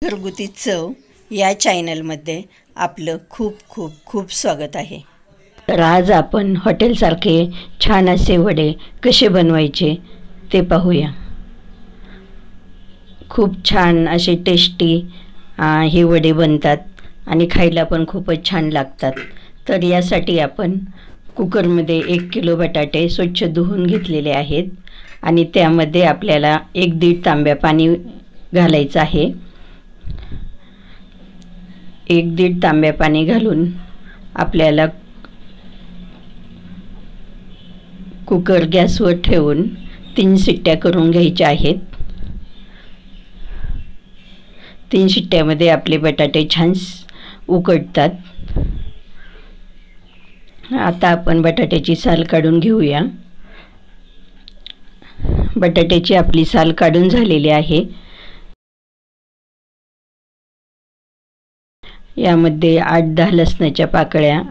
घरगुती चव या चॅनलमध्ये आपलं खूप खूप खूप स्वागत आहे। तर आज आपण हॉटेलसारखे छान असे वडे कसे बनवायचे ते पाहूया। खूप छान असे टेस्टी हे वडे बनतात आणि खायला पण खूपच छान लागतात। तर यासाठी आपण कुकरमध्ये 1 किलो बटाटे स्वच्छ धुवून घेतलेले आहेत आणि त्यामध्ये आपल्याला 1-1.5 तांब्या पाणी घालायचं आहे। 1-1.5 तांब्या पाणी घालून आपल्याला कुकर गॅसवर ठेवून 3 शिट्ट्या करून घ्यायच्या आहेत। 3 शिट्ट्यामध्ये आपले बटाटे छान उकडतात। आता आपण बटाट्याची साल काढून घेऊया। बटाट्याची आपली साल काढून झालेली आहे। यामध्ये 8-10 लसणाच्या पाकळ्या,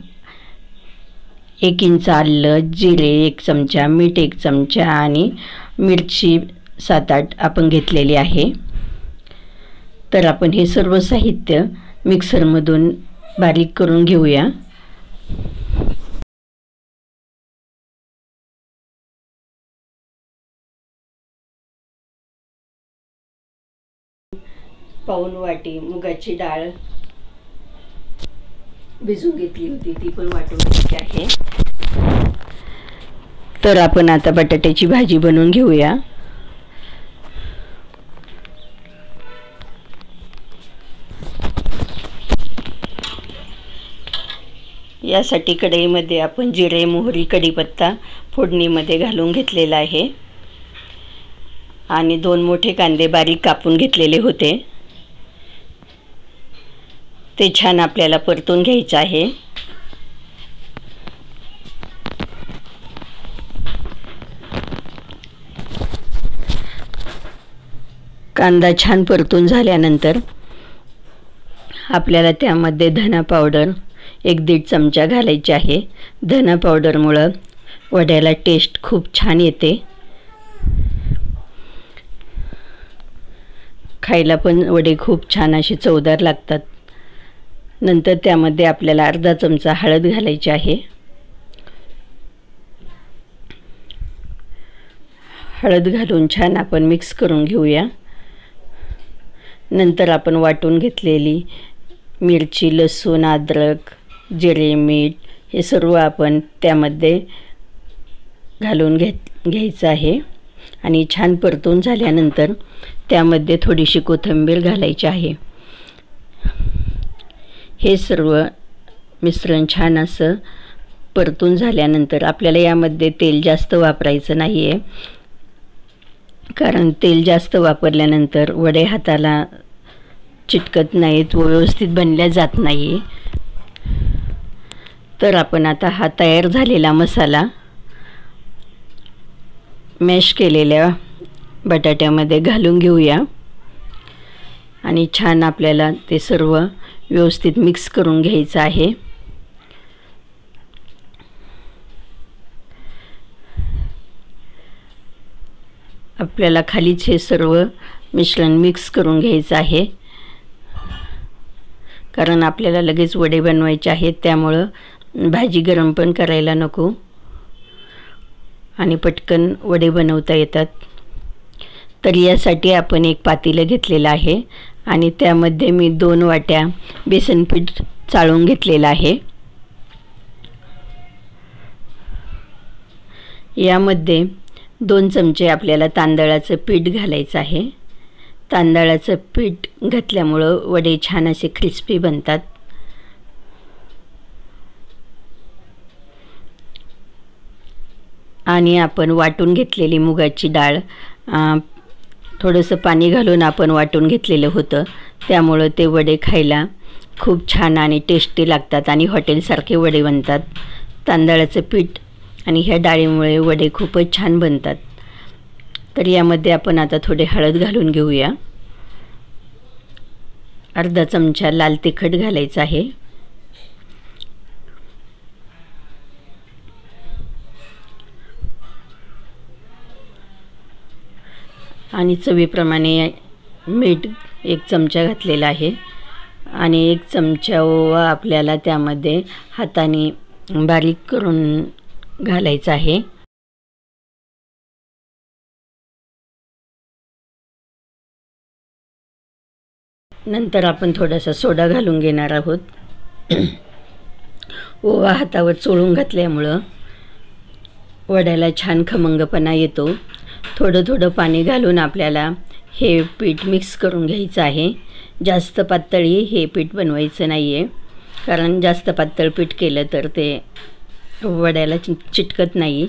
1 इंच आलं, जिरे 1 चमचा, मीठ 1 चमचा आणि मिरची 7-8 आपण घेतलेली आहे। तर आपण हे सर्व साहित्य मिक्सरमधून बारीक करून घेऊया। पाऊण वाटी मुगाची डाळ भिजवून घेतली होती, ती पण वाटून घ्यायची आहे। तर आपण आता बटाट्याची भाजी बनवून घेऊया। यासाठी कढईमध्ये आपण जिरे, मोहरी, कढीपत्ता फोडणीमध्ये घालून घेतलेला आहे आणि 2 मोठे कांदे बारीक कापून घेतलेले होते, ते छान आपल्याला परतून घ्यायचे आहे। कांदा छान परतून झाल्यानंतर आपल्याला त्यामध्ये धना पावडर 1-1.5 चमचा घालायची आहे। धना पावडरमुळे वड्याला टेस्ट खूप छान येते, खायला पण वडे खूप छान असे चवदार लागतात। नंतर त्यामध्ये आपल्याला अर्धा चमचा हळद घालायची आहे। हळद घालून छान आपण मिक्स करून घेऊया। नंतर आपण वाटून घेतलेली मिरची, लसूण, अद्रक, जिरे, मीठ हे सर्व आपण त्यामध्ये घालून घ्यायचं आहे आणि छान परतून झाल्यानंतर त्यामध्ये थोडीशी कोथिंबीर घालायची आहे। हे सर्व मिश्रण छान असं परतून झाल्यानंतर आपल्याला यामध्ये तेल जास्त वापरायचं नाही आहे, कारण तेल जास्त वापरल्यानंतर वडे हाताला चिटकत नाहीत व व्यवस्थित बनल्या जात नाही। तर आपण आता हा तयार झालेला मसाला मॅश केलेल्या बटाट्यामध्ये घालून घेऊया आणि छान आपल्याला ते सर्व व्यवस्थित मिक्स करून घ्यायचं आहे। आपल्याला खालीच हे सर्व मिश्रण मिक्स करून घ्यायचं आहे, कारण आपल्याला लगेच वडे बनवायचे आहेत, त्यामुळं भाजी गरम पण करायला नको आणि पटकन वडे बनवता येतात। तर यासाठी आपण एक पातेलं घेतलेलं आहे आणि त्यामध्ये मी 2 वाट्या बेसन पीठ चाळून घेतलेलं आहे। यामध्ये 2 चमचे आपल्याला तांदळाचं पीठ घालायचं आहे। तांदळाचं पीठ घातल्यामुळं वडे छान असे क्रिस्पी बनतात। आणि आपण वाटून घेतलेली मुगाची डाळ थोडंसं पाणी घालून आपण वाटून घेतलेलं होतं, त्यामुळं ते वडे खायला खूप छान आणि टेस्टी लागतात आणि हॉटेलसारखे वडे बनतात। तांदळाचं पीठ आणि ह्या डाळीमुळे वडे खूपच छान बनतात। तर यामध्ये आपण आता थोडे हळद घालून घेऊया। अर्धा चमचा लाल तिखट घालायचं आहे। आणि चवीप्रमाणे मीठ 1 चमचा घातलेला आहे आणि 1 चमचा ओवा आपल्याला त्यामध्ये हाताने बारीक करून घालायचा आहे. नंतर आपण थोडासा सोडा घालून घेणार आहोत. ओवा हातावर चोळून घातल्यामुळं वड्याला छान खमंगपणा येतो. थोडं थोडं पाणी घालून आपल्याला हे पीठ मिक्स करून घ्यायचं आहे. जास्त पातळी हे पीठ बनवायचं नाही आहे, कारण जास्त पातळ पीठ केलं तर ते वड्याला चिटकत नाही.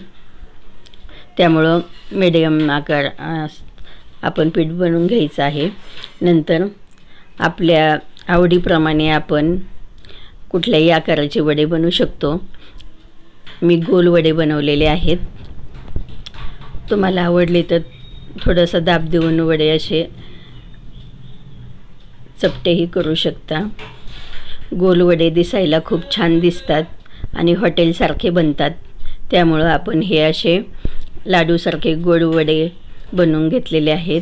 त्यामुळं मिडियम आकार आपण पीठ बनवून घ्यायचं आहे. नंतर आपल्या आवडीप्रमाणे आपण कुठल्याही आकाराचे वडे बनवू शकतो. मी गोल वडे बनवलेले आहेत. तुम्हाला आवडले तर थोडासा दाब देऊन वडे असे चपटेही करू शकता. गोल वडे दिसायला खूप छान दिसतात आणि हॉटेलसारखे बनतात. त्यामुळं आपण हे असे लाडूसारखे गोड वडे बनवून घेतलेले आहेत.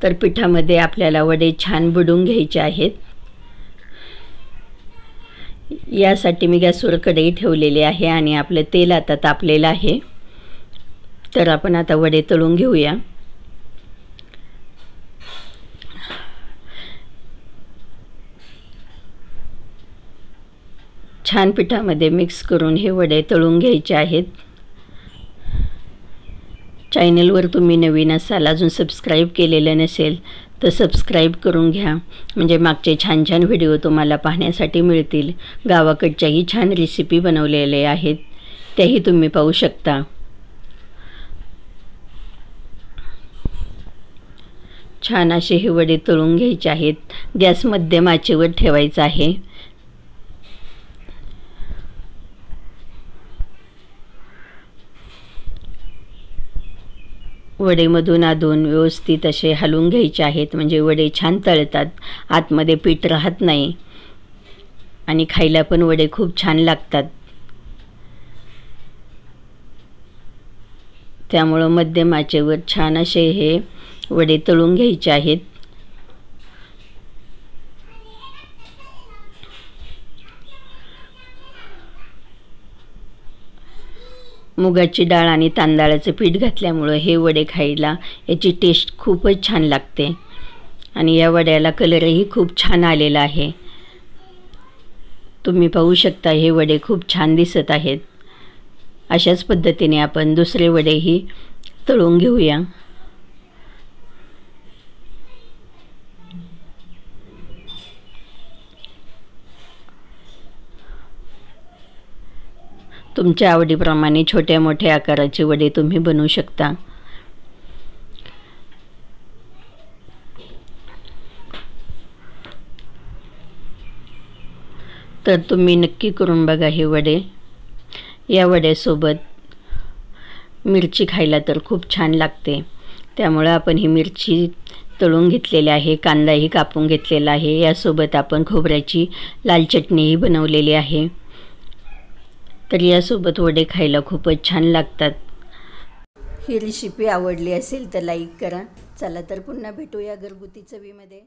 तर पिठामध्ये आपल्याला वडे छान बुडवून घ्यायचे आहेत. यासाठी मी गॅसवर कढई ठेवलेली आहे आणि आपलं तेल आता तापलेलं आहे. तर आपण आता वडे तळून घेऊया. छान पिठामध्ये मिक्स करून हे वडे तळून घ्यायचे आहेत. चॅनलवर तुम्ही नवीन असाल, अजून सबस्क्राईब केलेलं नसेल तर सबस्क्राईब करून घ्या, म्हणजे मागचे छान छान व्हिडिओ तुम्हाला पाहण्यासाठी मिळतील. गावाकडच्याही छान रेसिपी बनवलेले आहेत, त्याही तुम्ही पाहू शकता. छान असे हे वडे तळून घ्यायचे आहेत. गॅस मध्यम आचेवर ठेवायचा आहे. वडेमधून अधून व्यवस्थित असे हलवून घ्यायचे आहेत, म्हणजे वडे छान तळतात. आतमध्ये पीठ राहत नाही आणि खायला पण वडे खूप छान लागतात. त्यामुळं मध्यम आचेवर छान असे हे वडे तळून घ्यायचे आहेत. मुगाची डाळ आणि तांदळाचं पीठ घातल्यामुळं हे वडे खायला याची टेस्ट खूपच छान लागते आणि या वड्याला कलरही खूप छान आलेला आहे. तुम्ही पाहू शकता हे वडे खूप छान दिसत आहेत. अशाच पद्धतीने आपण दुसरे वडेही तळून घेऊया. तुमच्या आवडीप्रमाणे छोट्या मोठ्या आकाराचे वडे तुम्ही बनवू शकता. तर तुम्ही नक्की करून बघा हे वडे. या वड्यासोबत मिरची खायला तर खूप छान लागते. त्यामुळे आपण ही मिरची तळून घेतलेली आहे. कांदाही कापून घेतलेला आहे. यासोबत आपण खोबऱ्याची लाल चटणीही बनवलेली आहे. तर यासोबत वडे खायला खूपच छान लागतात. ही रेसिपी आवडली असेल तर लाईक करा. चला तर पुन्हा भेटूया घरगुती चवीमध्ये.